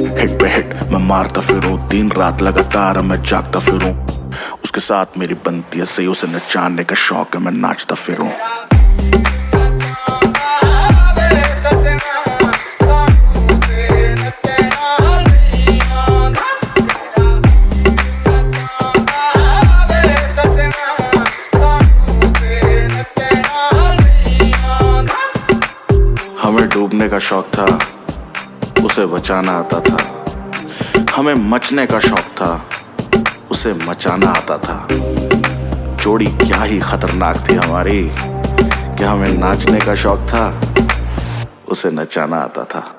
Hit पे hit मैं मारता फिरूं, दिन रात लगातार मैं जागता फिरूं। उसके साथ मेरी बनती है सही, उसे नचाने का शौक है, मैं नाचता फिरूं। हमें डूबने का शौक था, उसे बचाना आता था। हमें मचने का शौक था, उसे मचाना आता था। जोड़ी क्या ही खतरनाक थी हमारी कि हमें नाचने का शौक था, उसे नचाना आता था।